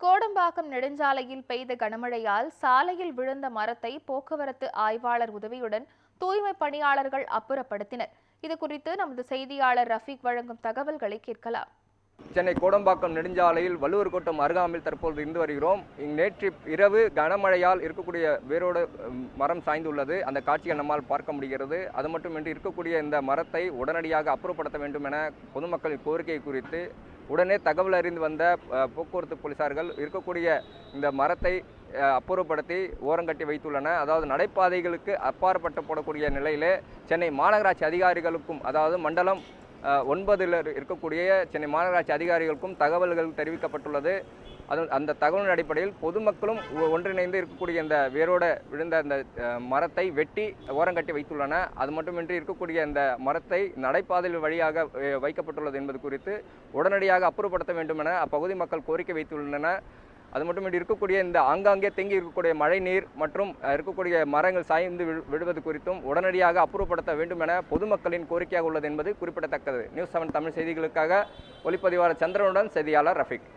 கோடம்பாக்கம் நெடுஞ்சாலையில் பெய்த கனமழையால் சாலையில் விழுந்த மரத்தை போக்குவரத்து ஆய்வாளர் உதவியுடன் தூய்மை பணியாளர்கள் அப்புறப்படுத்தினர். இதுகுறித்து நமது செய்தியாளர் ரஃபீக் வழங்கும் தகவல்களை கேட்கலாம். சென்னை கோடம்பாக்கம் நெடுஞ்சாலையில் வள்ளுவர் கோட்டம் அருகாமையில் தற்போது இருந்து வருகிறோம். நேற்று இரவு கனமழையால் இருக்கக்கூடிய வேரோடு மரம் சாய்ந்துள்ளது. அந்த காட்சியை நம்மால் பார்க்க முடிகிறது. அது மட்டுமின்றி இருக்கக்கூடிய இந்த மரத்தை உடனடியாக அப்புறப்படுத்த வேண்டும் என பொதுமக்களின் கோரிக்கை குறித்து உடனே தகவல் அறிந்து வந்த போக்குவரத்து போலீசார்கள் இருக்கக்கூடிய இந்த மரத்தை அப்புறப்படுத்தி ஓரங்கட்டி வைத்துள்ளன. அதாவது நடைபாதைகளுக்கு அப்பாற்பட்டு போடக்கூடிய நிலையிலே சென்னை மாநகராட்சி அதிகாரிகளுக்கும், அதாவது மண்டலம் 9 இருக்கக்கூடிய சென்னை மாநகராட்சி அதிகாரிகளுக்கும் தகவல்கள் தெரிவிக்கப்பட்டுள்ளது. அந்த தகவலின் அடிப்படையில் பொதுமக்களும் ஒன்றிணைந்து இருக்கக்கூடிய இந்த வேரோடு விழுந்த இந்த மரத்தை வெட்டி ஓரங்கட்டி வைத்துள்ளன. அது மட்டுமின்றி இருக்கக்கூடிய இந்த மரத்தை நடைபாதையில் வழியாக வைக்கப்பட்டுள்ளது என்பது குறித்து உடனடியாக அப்புறப்படுத்த வேண்டும் என அப்பகுதி மக்கள் கோரிக்கை வைத்துள்ளனர். அது மட்டுமின்றி இருக்கக்கூடிய இந்த ஆங்காங்கே தேங்கி இருக்கக்கூடிய மழை நீர் மற்றும் இருக்கக்கூடிய மரங்கள் சாய்ந்து விடுவது குறித்தும் உடனடியாக அப்புறப்படுத்த வேண்டும் என பொதுமக்களின் கோரிக்கையாக உள்ளது என்பது குறிப்பிடத்தக்கது. நியூஸ் 7 தமிழ் செய்திகளுக்காக ஒளிப்பதிவாளர் சந்திரனுடன் செய்தியாளர் ரஃபீக்.